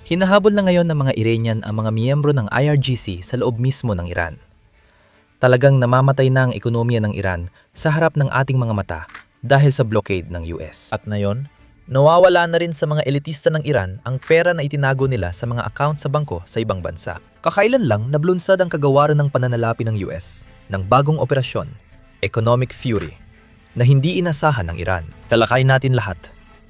Hinahabol na ngayon ng mga Iranian ang mga miyembro ng IRGC sa loob mismo ng Iran. Talagang namamatay na ang ekonomiya ng Iran sa harap ng ating mga mata dahil sa blockade ng US. At ngayon, nawawala na rin sa mga elitista ng Iran ang pera na itinago nila sa mga account sa bangko sa ibang bansa. Kakailan lang nablunsad ang kagawaran ng pananalapi ng US ng bagong operasyon, Economic Fury, na hindi inasahan ng Iran. Talakayin natin lahat,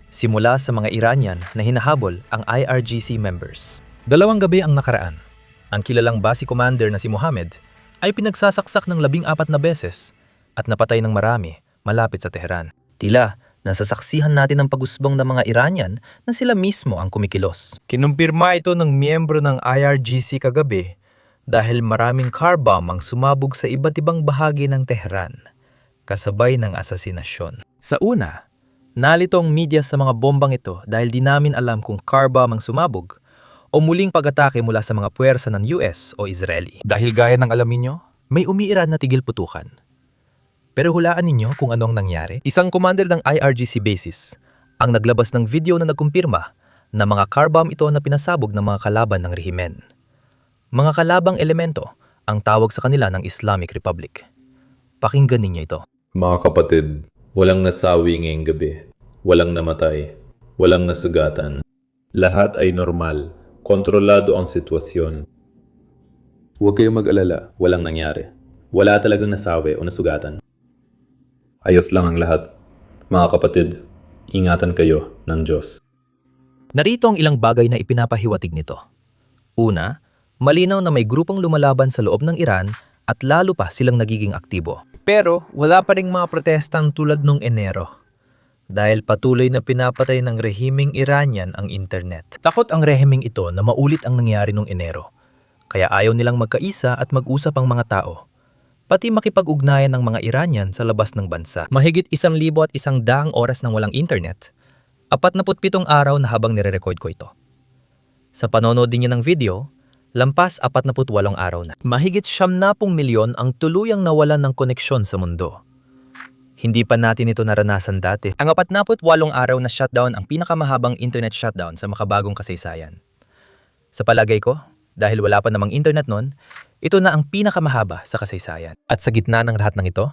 simula sa mga Iranian na hinahabol ang IRGC members. 2 gabi ang nakaraan. Ang kilalang base commander na si Mohammed ay pinagsasaksak ng 14 na beses at napatay ng marami malapit sa Tehran. Tila, nasasaksihan natin ang pag-usbong ng mga Iranian na sila mismo ang kumikilos. Kinumpirma ito ng miyembro ng IRGC kagabi dahil maraming car bomb ang sumabog sa iba't ibang bahagi ng Tehran, kasabay ng asasinasyon. Sa una, nalito ang media sa mga bombang ito dahil di namin alam kung car bomb ang sumabog o muling pag-atake mula sa mga puwersa ng US o Israeli. Dahil gaya ng alam ninyo, may umiiral na tigil putukan. Pero hulaan ninyo kung ano ang nangyari. Isang commander ng IRGC bases ang naglabas ng video na nagkumpirma na mga car bomb ito na pinasabog ng mga kalaban ng rehimen. Mga kalabang elemento ang tawag sa kanila ng Islamic Republic. Pakinggan ninyo ito. Mga kapatid, walang nasawi ngayong gabi, walang namatay, walang nasugatan. Lahat ay normal, kontrolado ang sitwasyon. Huwag kayong mag-alala, walang nangyari. Wala talagang nasawi o nasugatan. Ayos lang ang lahat. Mga kapatid, ingatan kayo ng Diyos. Narito ang ilang bagay na ipinapahiwatig nito. Una, malinaw na may grupong lumalaban sa loob ng Iran at lalo pa silang nagiging aktibo. Pero wala pa ring mga protestang tulad nung Enero. Dahil patuloy na pinapatay ng rehimeng Iranian ang internet. Takot ang rehimeng ito na maulit ang nangyari nung Enero. Kaya ayaw nilang magkaisa at mag-usap ang mga tao. Pati makipag-ugnayan ng mga Iranian sa labas ng bansa. Mahigit 1,100 oras nang walang internet. 47 araw na habang nire-record ko ito. Sa panonood din niya ng video, lampas 48 araw na. Mahigit 70 milyon ang tuluyang nawalan ng koneksyon sa mundo. Hindi pa natin ito naranasan dati. Ang 48 araw na shutdown ang pinakamahabang internet shutdown sa makabagong kasaysayan. Sa palagay ko, dahil wala pa namang internet noon, ito na ang pinakamahaba sa kasaysayan. At sa gitna ng lahat ng ito,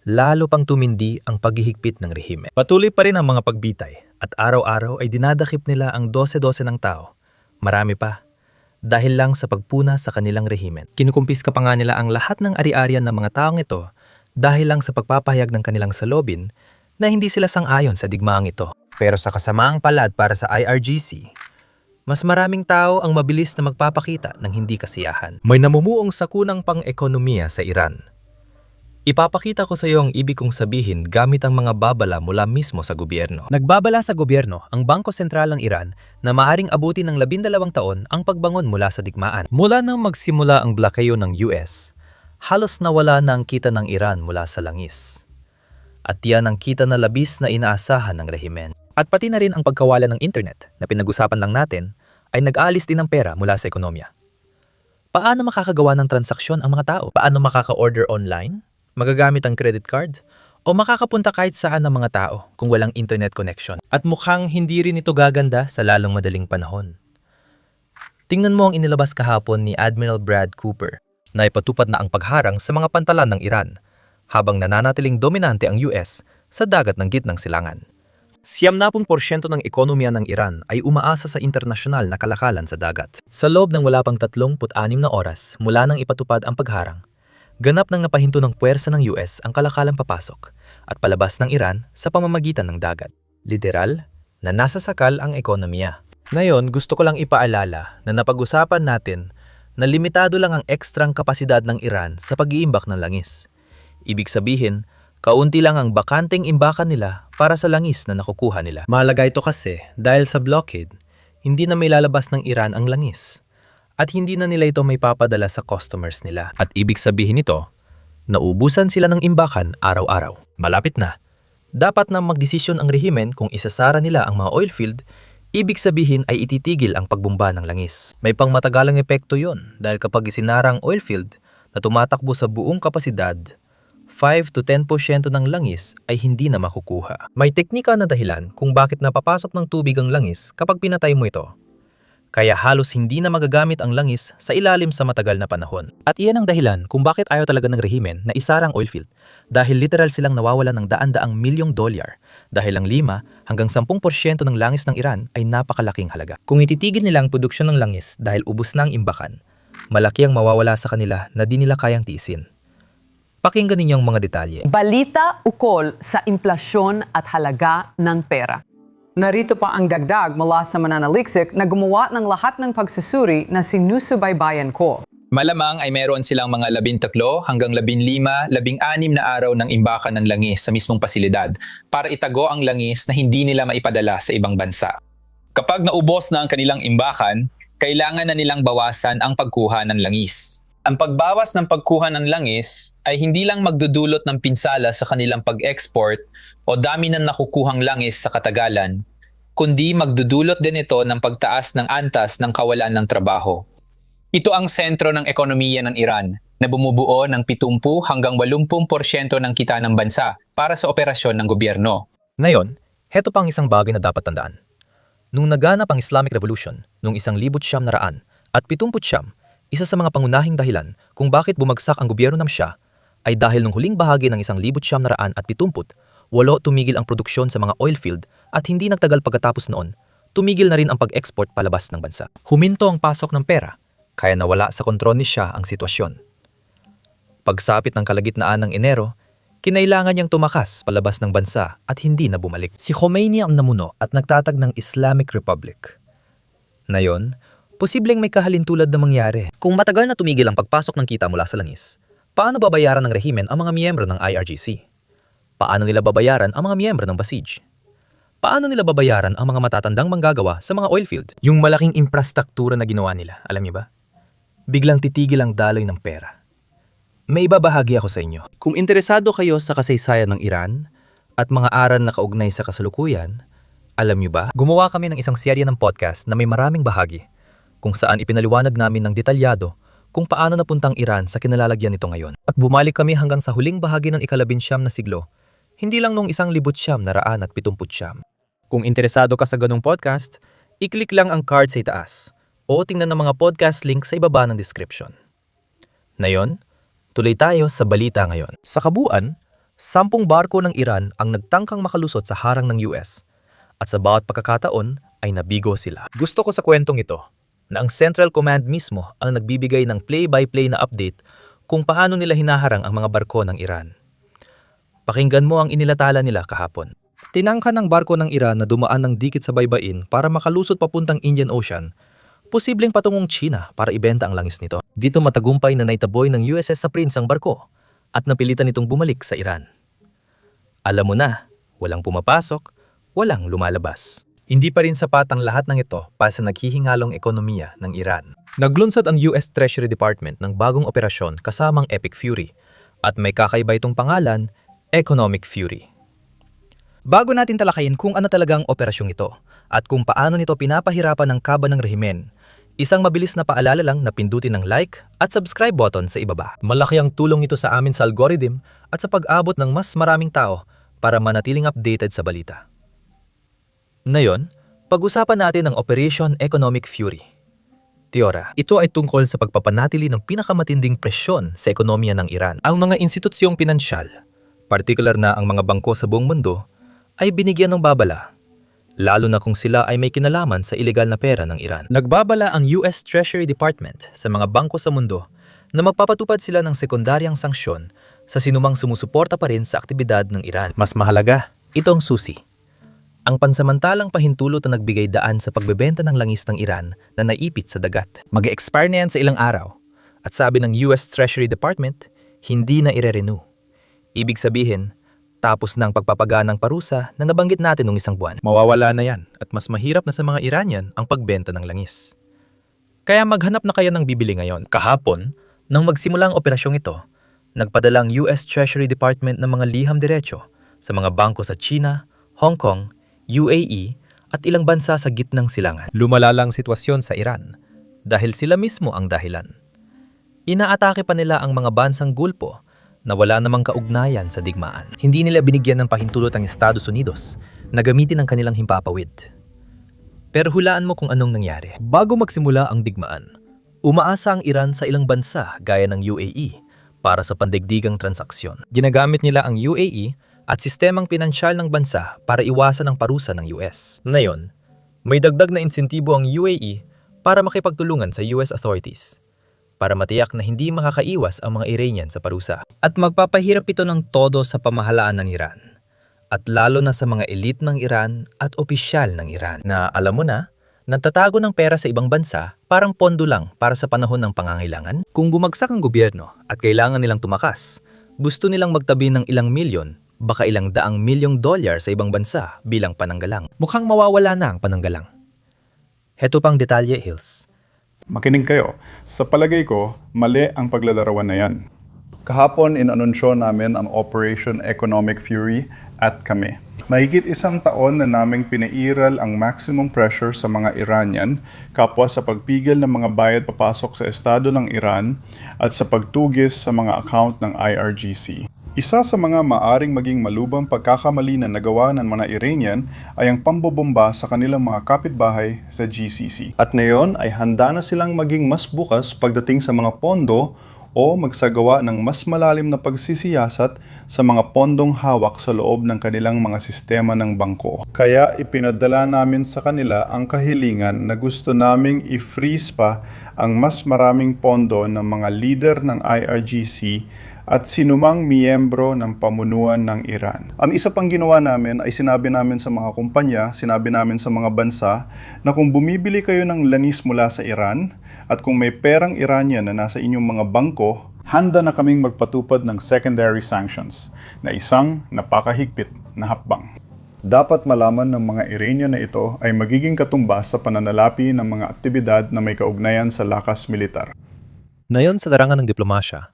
lalo pang tumindi ang paghihigpit ng rehime. Patuloy pa rin ang mga pagbitay at araw-araw ay dinadakip nila ang 12-12 ng tao. Marami pa. Dahil lang sa pagpuna sa kanilang rehimen. Kinukumpiska pa nga nila ang lahat ng ari-arian ng mga taong ito dahil lang sa pagpapahayag ng kanilang salobin na hindi sila sang-ayon sa digmaang ito. Pero sa kasamaang palad para sa IRGC, mas maraming tao ang mabilis na magpapakita ng hindi kasiyahan. May namumuong sakunang pang-ekonomiya sa Iran. Ipapakita ko sa iyo ang ibig kong sabihin gamit ang mga babala mula mismo sa gobyerno. Nagbabala sa gobyerno ang Bangko Sentral ng Iran na maaring abutin ng 12 taon ang pagbangon mula sa digmaan. Mula nang magsimula ang blokeyo ng US, halos nawala na ang kita ng Iran mula sa langis. At yan ang kita na labis na inaasahan ng rehimen. At pati na rin ang pagkawala ng internet na pinag-usapan lang natin ay nag-aalis din ng pera mula sa ekonomiya. Paano makakagawa ng transaksyon ang mga tao? Paano makaka-order online? Magagamit ang credit card? O makakapunta kahit saan ng mga tao kung walang internet connection? At mukhang hindi rin ito gaganda sa lalong madaling panahon. Tingnan mo ang inilabas kahapon ni Admiral Brad Cooper na ipatupad na ang pagharang sa mga pantalan ng Iran habang nananatiling dominante ang US sa dagat ng gitnang silangan. 70% ng ekonomiya ng Iran ay umaasa sa internasyonal na kalakalan sa dagat. Sa loob ng wala pang 36 na oras mula nang ipatupad ang pagharang, ganap nang napahinto ng puwersa ng US ang kalakalang papasok at palabas ng Iran sa pamamagitan ng dagat. Literal na nasasakal ang ekonomiya. Ngayon, gusto ko lang ipaalala na napag-usapan natin na limitado lang ang ekstrang kapasidad ng Iran sa pag-iimbak ng langis. Ibig sabihin, kaunti lang ang bakanteng imbakan nila para sa langis na nakukuha nila. Mahalaga ito kasi dahil sa blockade, hindi na may lalabas ng Iran ang langis. At hindi na nila ito may papadala sa customers nila. At ibig sabihin nito, naubusan sila ng imbakan araw-araw. Malapit na. Dapat na magdesisyon ang rehimen kung isasara nila ang mga oil field, ibig sabihin ay ititigil ang pagbumba ng langis. May pangmatagalang epekto yon dahil kapag isinara ang oil field na tumatakbo sa buong kapasidad, 5 to 10% ng langis ay hindi na makukuha. May teknika na dahilan kung bakit napapasok ng tubig ang langis kapag pinatay mo ito. Kaya halos hindi na magagamit ang langis sa ilalim sa matagal na panahon. At iyan ang dahilan kung bakit ayaw talaga ng rehimen na isarang oil field. Dahil literal silang nawawalan ng daan-daang milyong dolyar. Dahil ang 5 hanggang 10% ng langis ng Iran ay napakalaking halaga. Kung ititigil nila ang produksyon ng langis dahil ubos na ang imbakan, malaki ang mawawala sa kanila na di nila kayang tiisin. Pakinggan ninyo ang mga detalye. Balita ukol sa implasyon at halaga ng pera. Narito pa ang dagdag mula sa mananaliksik na gumawa ng lahat ng pagsusuri na sinusubaybayan ko. Malamang ay meron silang mga 13 hanggang 15, 16 na araw ng imbakan ng langis sa mismong pasilidad para itago ang langis na hindi nila maipadala sa ibang bansa. Kapag naubos na ang kanilang imbakan, kailangan na nilang bawasan ang pagkuha ng langis. Ang pagbawas ng pagkuha ng langis ay hindi lang magdudulot ng pinsala sa kanilang pag-export o dami ng nakukuhang langis sa katagalan, kundi magdudulot din ito ng pagtaas ng antas ng kawalan ng trabaho. Ito ang sentro ng ekonomiya ng Iran na bumubuo ng 70 hanggang 80% ng kita ng bansa para sa operasyon ng gobyerno. Ngayon, heto pang isang bagay na dapat tandaan. Nung naganap ang Islamic Revolution noong 1979 at 79, isa sa mga pangunahing dahilan kung bakit bumagsak ang gobyerno ng Shah ay dahil nung huling bahagi ng 1970 at 70, walo tumigil ang produksyon sa mga oil field at hindi nagtagal pagkatapos noon, tumigil na rin ang pag-export palabas ng bansa. Huminto ang pasok ng pera, kaya nawala sa kontrol ni Shah ang sitwasyon. Pagsapit ng kalagitnaan ng Enero, kinailangan niyang tumakas palabas ng bansa at hindi na bumalik. Si Khomeini ang namuno at nagtatag ng Islamic Republic. Ngayon, posibleng may kahalintulad na mangyari. Kung matagal na tumigil ang pagpasok ng kita mula sa langis, paano babayaran ng rehimen ang mga miyembro ng IRGC? Paano nila babayaran ang mga miyembro ng Basij? Paano nila babayaran ang mga matatandang manggagawa sa mga oil field? Yung malaking infrastruktura na ginawa nila, alam niyo ba? Biglang titigil ang daloy ng pera. May ibabahagi ako sa inyo. Kung interesado kayo sa kasaysayan ng Iran at mga aral na kaugnay sa kasalukuyan, alam niyo ba, gumawa kami ng isang serye ng podcast na may maraming bahagi kung saan ipinaliwanag namin ng detalyado kung paano napuntang Iran sa kinalalagyan nito ngayon. At bumalik kami hanggang sa huling bahagi ng ika-19 na siglo, hindi lang nung 1970. Kung interesado ka sa ganung podcast, i-click lang ang card sa itaas o tingnan ang mga podcast link sa ibaba ng description. Ngayon, tuloy tayo sa balita ngayon. Sa kabuuan, 10 barko ng Iran ang nagtangkang makalusot sa harang ng US at sa bawat pagkakataon ay nabigo sila. Gusto ko sa kwentong ito na ang Central Command mismo ang nagbibigay ng play-by-play na update kung paano nila hinaharang ang mga barko ng Iran. Pakinggan mo ang inilatala nila kahapon. Tinangka ng barko ng Iran na dumaan ng dikit sa baybayin para makalusot papuntang Indian Ocean, posibleng patungong China para ibenta ang langis nito. Dito matagumpay na naitaboy ng USS sa Prince ang barko at napilitan itong bumalik sa Iran. Alam mo na, walang pumapasok, walang lumalabas. Hindi pa rin sapat ang lahat ng ito para sa naghihingalong ekonomiya ng Iran. Naglunsad ang US Treasury Department ng bagong operasyon kasamang Epic Fury at may kakaiba itong pangalan, Economic Fury. Bago natin talakayin kung ano talagang operasyong ito at kung paano nito pinapahirapan ng kaban ng rehimen, isang mabilis na paalala lang na pindutin ng like at subscribe button sa ibaba. Malaki ang tulong ito sa amin sa algorithm at sa pag-abot ng mas maraming tao para manatiling updated sa balita. Ngayon, pag-usapan natin ang Operation Economic Fury. Teora, ito ay tungkol sa pagpapanatili ng pinakamatinding presyon sa ekonomiya ng Iran. Ang mga institusyong pinansyal, partikular na ang mga bangko sa buong mundo, ay binigyan ng babala, lalo na kung sila ay may kinalaman sa ilegal na pera ng Iran. Nagbabala ang US Treasury Department sa mga bangko sa mundo na magpapatupad sila ng sekundaryang sanksyon sa sinumang sumusuporta pa rin sa aktibidad ng Iran. Mas mahalaga, itong susi. Ang pansamantalang pahintulot na nagbigay daan sa pagbebenta ng langis ng Iran na naipit sa dagat. Mag-expire na yan sa ilang araw at sabi ng US Treasury Department, hindi na ire-renew. Ibig sabihin, tapos ng pagpapaganang parusa na nabanggit natin nung isang buwan. Mawawala na yan at mas mahirap na sa mga Iranian ang pagbenta ng langis. Kaya maghanap na kayo ng bibili ngayon. Kahapon, nang magsimula ang operasyong ito, nagpadala ang US Treasury Department ng mga liham diretso sa mga bangko sa China, Hong Kong, UAE at ilang bansa sa gitnang silangan. Lumala lang sitwasyon sa Iran dahil sila mismo ang dahilan. Inaatake pa nila ang mga bansang Gulpo na wala namang kaugnayan sa digmaan. Hindi nila binigyan ng pahintulot ang Estados Unidos na gamitin ang kanilang himpapawid. Pero hulaan mo kung anong nangyari. Bago magsimula ang digmaan, umaasa ang Iran sa ilang bansa gaya ng UAE para sa pandaigdigang transaksyon. Ginagamit nila ang UAE at sistemang pinansyal ng bansa para iwasan ang parusa ng US. Ngayon, may dagdag na insentibo ang UAE para makipagtulungan sa US authorities para matiyak na hindi makakaiwas ang mga Iranian sa parusa. At magpapahirap ito ng todo sa pamahalaan ng Iran at lalo na sa mga elite ng Iran at opisyal ng Iran na alam mo na, nagtatago ng pera sa ibang bansa parang pondo lang para sa panahon ng pangangailangan. Kung bumagsak ang gobyerno at kailangan nilang tumakas, gusto nilang magtabi ng ilang milyon, baka ilang daang milyong dolyar sa ibang bansa bilang pananggalang. Mukhang mawawala na ang pananggalang. Heto pang detalye, Hills. Makinig kayo. Sa palagay ko, mali ang paglalarawan na yan. Kahapon, inanunsyo namin ang Operation Economic Fury at kami. Mahigit 1 taon na naming pinairal ang maximum pressure sa mga Iranian kapwa sa pagpigil ng mga bayad papasok sa estado ng Iran at sa pagtugis sa mga account ng IRGC. Isa sa mga maaring maging malubang pagkakamali na nagawa ng mga Iranian ay ang pambobomba sa kanilang mga kapitbahay sa GCC. At ngayon ay handa na silang maging mas bukas pagdating sa mga pondo o magsagawa ng mas malalim na pagsisiyasat sa mga pondong hawak sa loob ng kanilang mga sistema ng bangko. Kaya ipinadala namin sa kanila ang kahilingan na gusto naming i-freeze pa ang mas maraming pondo ng mga leader ng IRGC at sinumang miyembro ng pamunuan ng Iran. Ang isa pang ginawa namin ay sinabi namin sa mga kumpanya, sinabi namin sa mga bansa na kung bumibili kayo ng langis mula sa Iran at kung may perang Iranian na nasa inyong mga bangko, handa na kaming magpatupad ng secondary sanctions na isang napakahigpit na hakbang. Dapat malaman ng mga Iranian na ito ay magiging katumbas sa pananalapi ng mga aktibidad na may kaugnayan sa lakas militar. Ngayon sa larangan ng diplomasya,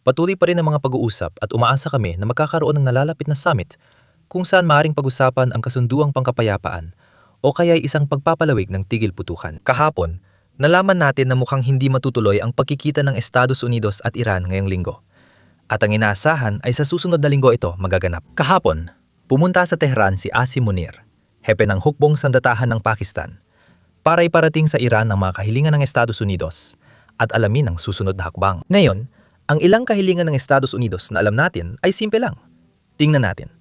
patuloy pa rin ang mga pag-uusap at umaasa kami na magkakaroon ng nalalapit na summit kung saan maaaring pag-usapan ang kasunduang pangkapayapaan o kaya'y isang pagpapalawig ng tigil putukan. Kahapon, nalaman natin na mukhang hindi matutuloy ang pagkikita ng Estados Unidos at Iran ngayong linggo. At ang inaasahan ay sa susunod na linggo ito magaganap. Kahapon, pumunta sa Tehran si Asim Munir, hepe ng hukbong sandatahan ng Pakistan, para iparating sa Iran ang mga kahilingan ng Estados Unidos at alamin ang susunod na hakbang. Ngayon, ang ilang kahilingan ng Estados Unidos na alam natin ay simple lang. Tingnan natin.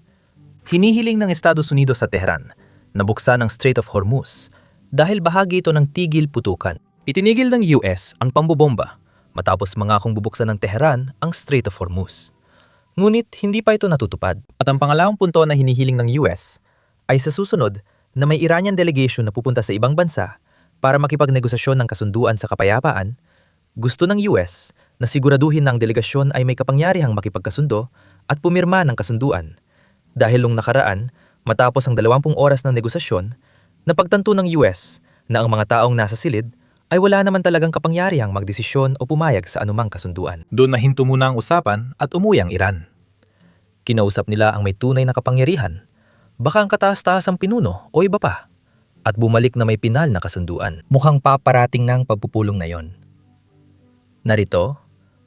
Hinihiling ng Estados Unidos sa Tehran na buksan ang Strait of Hormuz dahil bahagi ito ng tigil putukan. Itinigil ng US ang pambobomba matapos mangakong bubuksan ng Tehran ang Strait of Hormuz. Ngunit hindi pa ito natutupad. At ang pangalawang punto na hinihiling ng US ay sa susunod na may Iranian delegation na pupunta sa ibang bansa para makipagnegosasyon ng kasunduan sa kapayapaan. Gusto ng US na siguraduhin na ang delegasyon ay may kapangyarihang makipagkasundo at pumirma ng kasunduan. Dahil nung nakaraan, matapos ang 20 oras ng negosasyon, napagtanto ng US na ang mga taong nasa silid ay wala naman talagang kapangyarihang magdesisyon o pumayag sa anumang kasunduan. Doon nahinto muna ang usapan at umuwi ang Iran. Kinausap nila ang may tunay na kapangyarihan, baka ang kataas-taasang pinuno o iba pa, at bumalik na may pinal na kasunduan. Mukhang paparating ng pagpupulong na yon. Narito,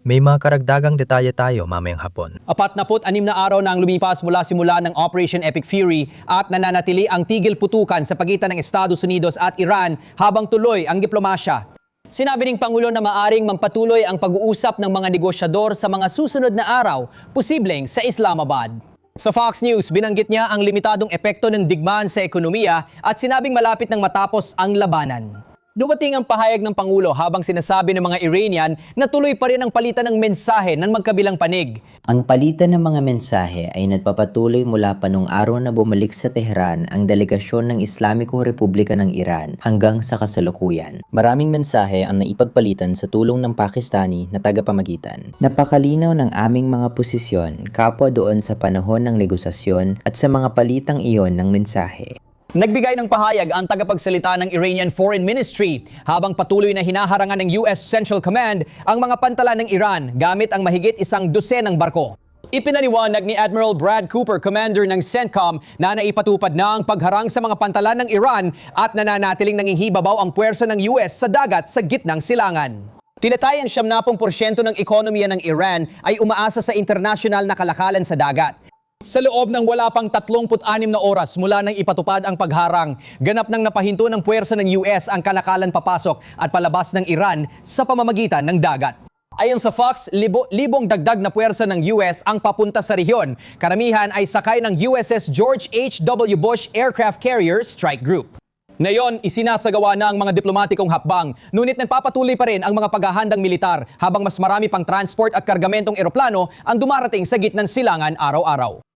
may mga karagdagang detalye tayo mamayang hapon. 46 na araw na ang lumipas mula simula ng Operation Epic Fury at nananatili ang tigil putukan sa pagitan ng Estados Unidos at Iran habang tuloy ang diplomasya. Sinabi ng Pangulo na maaring magpatuloy ang pag-uusap ng mga negosyador sa mga susunod na araw, posibleng sa Islamabad. Sa Fox News, binanggit niya ang limitadong epekto ng digmaan sa ekonomiya at sinabing malapit nang matapos ang labanan. Dumating ang pahayag ng Pangulo habang sinasabi ng mga Iranian na tuloy pa rin ang palitan ng mensahe ng magkabilang panig. Ang palitan ng mga mensahe ay nagpapatuloy mula pa nung araw na bumalik sa Tehran ang delegasyon ng Islamiko Republika ng Iran hanggang sa kasalukuyan. Maraming mensahe ang naipagpalitan sa tulong ng Pakistani na tagapamagitan. Napakalinaw ng aming mga posisyon kapwa doon sa panahon ng negosasyon at sa mga palitang iyon ng mensahe. Nagbigay ng pahayag ang tagapagsalita ng Iranian Foreign Ministry habang patuloy na hinaharangan ng US Central Command ang mga pantala ng Iran gamit ang mahigit 12 barko. Ipinaliwanag ni Admiral Brad Cooper, commander ng CENTCOM, na naipatupad na ang pagharang sa mga pantala ng Iran at nananatiling nangingibabaw ang puwersa ng US sa dagat sa gitnang silangan. Tinatayan 70% ng ekonomiya ng Iran ay umaasa sa internasyonal na kalakalan sa dagat. Sa loob ng wala pang 36 na oras mula nang ipatupad ang pagharang, ganap nang napahinto ng puwersa ng US ang kalakalan papasok at palabas ng Iran sa pamamagitan ng dagat. Ayon sa Fox, libong dagdag na puwersa ng US ang papunta sa rehiyon. Karamihan ay sakay ng USS George H.W. Bush Aircraft Carrier Strike Group. Ngayon, isinasagawa na ang mga diplomatikong hakbang, ngunit nagpapatuloy pa rin ang mga paghahandang militar habang mas marami pang transport at kargamentong eroplano ang dumarating sa gitnang silangan araw-araw.